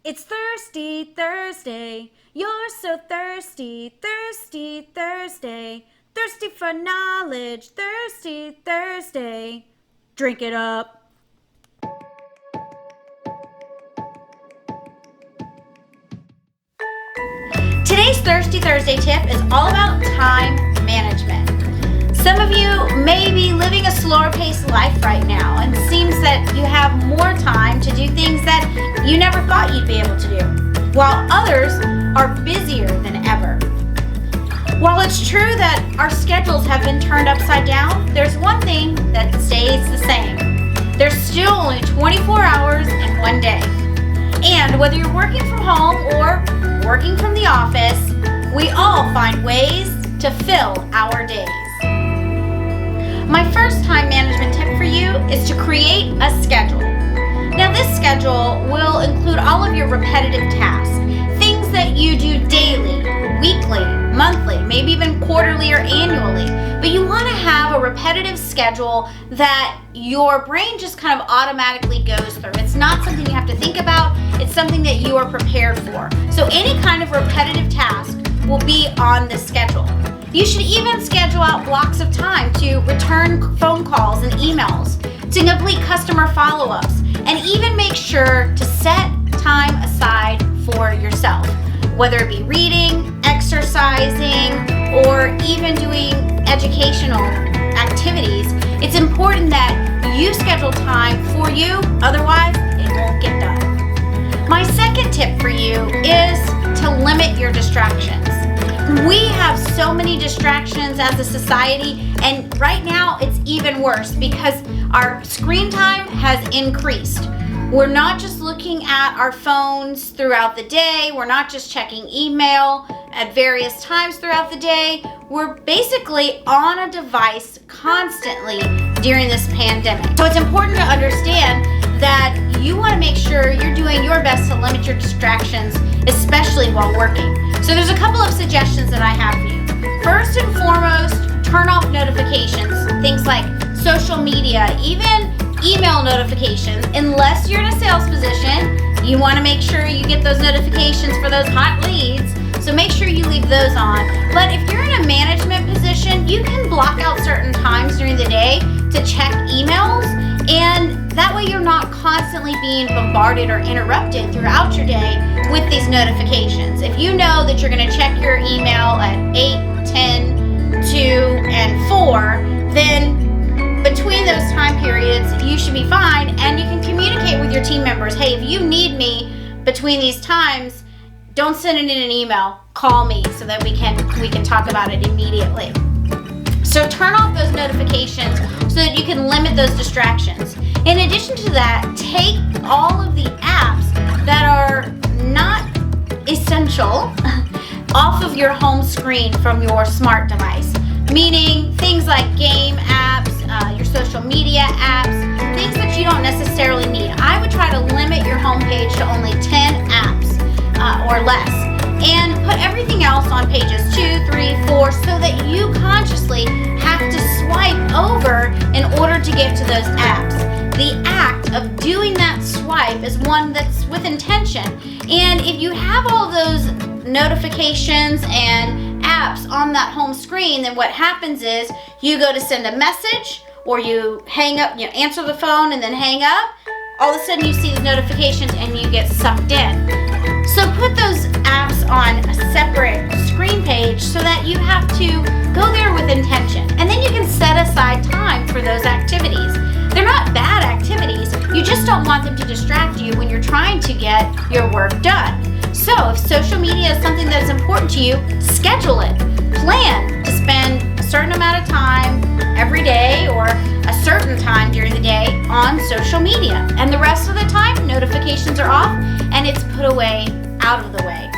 It's Thirsty Thursday. You're so thirsty, thirsty Thursday. Thirsty for knowledge, Thirsty Thursday. Drink it up. Today's Thirsty Thursday tip is all about time management. Some of you may be living a slower paced life right now, and it seems that you have more time to do things that you never thought you'd be able to do, while others are busier than ever. While it's true that our schedules have been turned upside down, there's one thing that stays the same. There's still only 24 hours in one day. And whether you're working from home or working from the office, we all find ways to fill our days. My first time management tip for you is to create a schedule. Now this schedule will include all of your repetitive tasks, things that you do daily, weekly, monthly, maybe even quarterly or annually. But you want to have a repetitive schedule that your brain just kind of automatically goes through. It's not something you have to think about, it's something that you are prepared for. So any kind of repetitive task will be on the schedule. You should even schedule out blocks of time to return phone calls and emails, to complete customer follow-ups, and even make sure to set time aside for yourself, whether it be reading, exercising, or even doing educational activities. It's important that you schedule time for you, otherwise it won't get done. My second tip for you is to limit your distractions. We have so many distractions as a society, and right now it's even worse because our screen time has increased. We're not just looking at our phones throughout the day, we're not just checking email at various times throughout the day, we're basically on a device constantly during this pandemic. So it's important to understand that you want to make sure you're doing your best to limit your distractions, especially while working. So there's a couple of suggestions that I have for you. First and foremost, turn off notifications, things like social media, even email notifications. Unless you're in a sales position, you want to make sure you get those notifications for those hot leads. So make sure you leave those on. But if you're in a management position, you can block out certain times during the day to check emails, and that way you're not constantly being bombarded or interrupted throughout your day with these notifications. If you know that you're going to check your email at 8, 10, 2, and 4, then between those time periods, you should be fine, and you can communicate with your team members. Hey, if you need me between these times, don't send it in an email. Call me so that we can talk about it immediately. So turn off those notifications so that you can limit those distractions. In addition to that, take all of the apps that are not essential off of your home screen from your smart device. Meaning things like game apps, your social media apps, things that you don't necessarily need. I would try to limit your homepage to only 10 apps or less, and put everything else on pages 2, 3, 4 so that you consciously have to swipe over in order to get to those apps. The act of doing that swipe is one that's with intention, and if you have all those notifications and apps on that home screen, then what happens is you go to send a message, or you hang up, you answer the phone and then hang up. All of a sudden you see the notifications and you get sucked in. So put those apps on a separate screen page so that you have to go there with intention. And then you can set aside time for those activities. They're not bad activities, you just don't want them to distract you when you're trying to get your work done. So if social media is something that is important to you, schedule it. Plan to spend a certain amount of time every day or a certain time during the day on social media. And the rest of the time, notifications are off and it's put away, out of the way.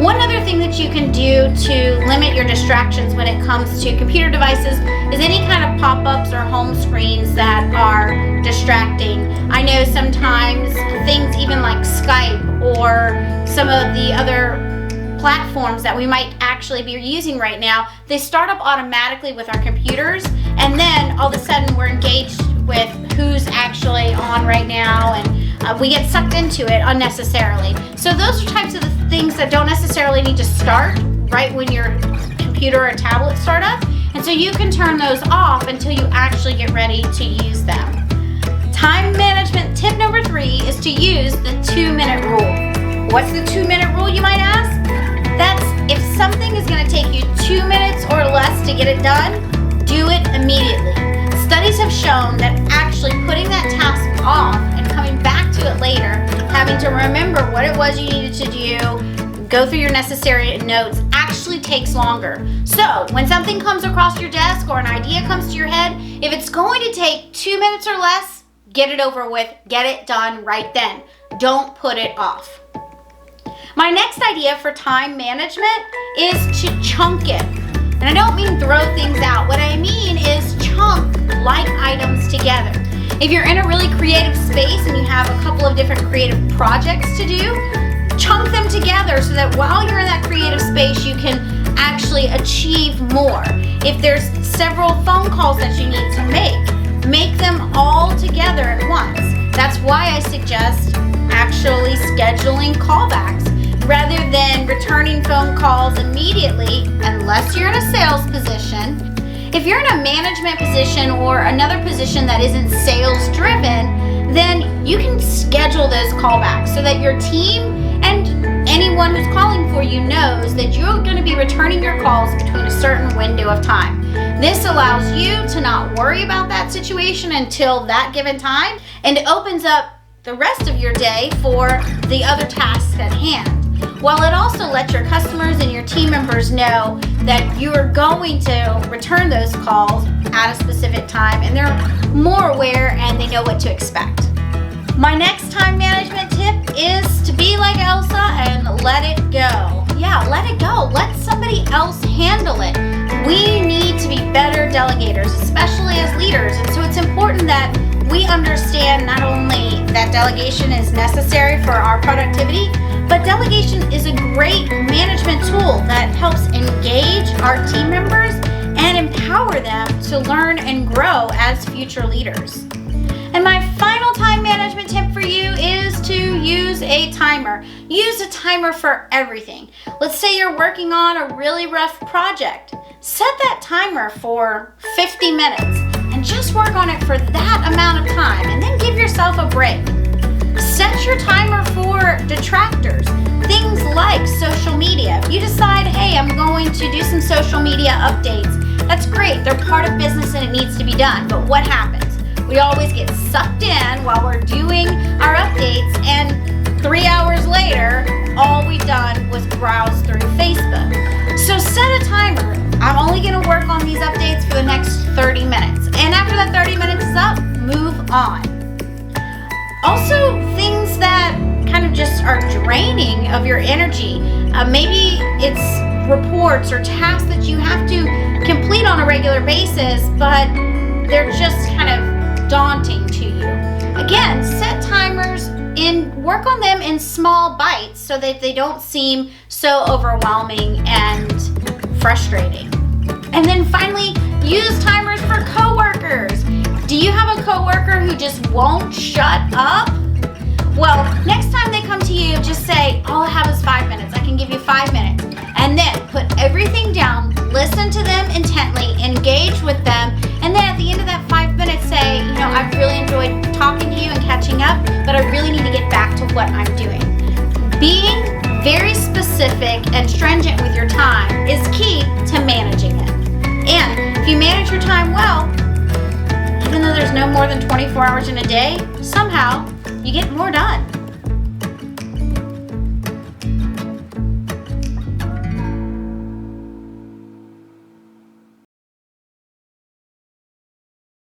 One other thing that you can do to limit your distractions when it comes to computer devices is any kind of pop-ups or home screens that are distracting. I know sometimes things even like Skype or some of the other platforms that we might actually be using right now, they start up automatically with our computers, and then all of a sudden we're engaged with who's actually on right now, and We get sucked into it unnecessarily. So those are types of the things that don't necessarily need to start right when your computer or tablet start up. And so you can turn those off until you actually get ready to use them. Time management tip number 3 is to use the 2-minute rule. What's the 2-minute rule, you might ask? That's if something is going to take you 2 minutes or less to get it done, do it immediately. Studies have shown that actually putting that task off and coming back to it later, having to remember what it was you needed to do, go through your necessary notes, actually takes longer. So when something comes across your desk or an idea comes to your head, if it's going to take 2 minutes or less, get it over with, get it done right then. Don't put it off. My next idea for time management is to chunk it. And I don't mean throw things out. What I mean is chunk like items together. If you're in a really creative space and you have a couple of different creative projects to do, chunk them together so that while you're in that creative space, you can actually achieve more. If there's several phone calls that you need to make them all together at once. That's why I suggest actually scheduling callbacks rather than returning phone calls immediately, unless you're in a sales position. If you're in a management position or another position that isn't sales driven, then you can schedule those callbacks so that your team and anyone who's calling for you knows that you're going to be returning your calls between a certain window of time. This allows you to not worry about that situation until that given time, and it opens up the rest of your day for the other tasks at hand. While it also lets your customers and your team members know that you are going to return those calls at a specific time, and they're more aware and they know what to expect. My next time management tip is to be like Elsa and let it go. Yeah, let it go. Let somebody else handle it. We need to be better delegators, especially as leaders. And so it's important that we understand not only that delegation is necessary for our productivity, but delegation is a great management tool that helps engage our team members and empower them to learn and grow as future leaders. And my final time management tip for you is to use a timer. Use a timer for everything. Let's say you're working on a really rough project. Set that timer for 50 minutes and just work on it for that amount of time, and then give yourself a break. Set your timer for detractors. Things like social media. If you decide, hey, I'm going to do some social media updates, that's great. They're part of business and it needs to be done. But what happens? We always get sucked in while we're doing our updates, and 3 hours later, all we've done was browse through Facebook. So set a timer. I'm only going to work on these updates for the next 30 minutes. And after that 30 minutes is up, move on. Also, things that kind of just are draining of your energy. Maybe it's reports or tasks that you have to complete on a regular basis, but they're just kind of daunting to you. Again, set timers and work on them in small bites so that they don't seem so overwhelming and frustrating. And then finally, use timers for coworkers. Do you have a coworker who just won't shut up? Well, next time they come to you, just say, all I have is 5 minutes. I can give you 5 minutes. And then put everything down, listen to them intently, engage with them, and then at the end of that 5 minutes say, I've really enjoyed talking to you and catching up, but I really need to get back to what I'm doing. Being very specific and stringent with your time is key to managing it. And if you manage your time well, even though there's no more than 24 hours in a day, somehow you get more done.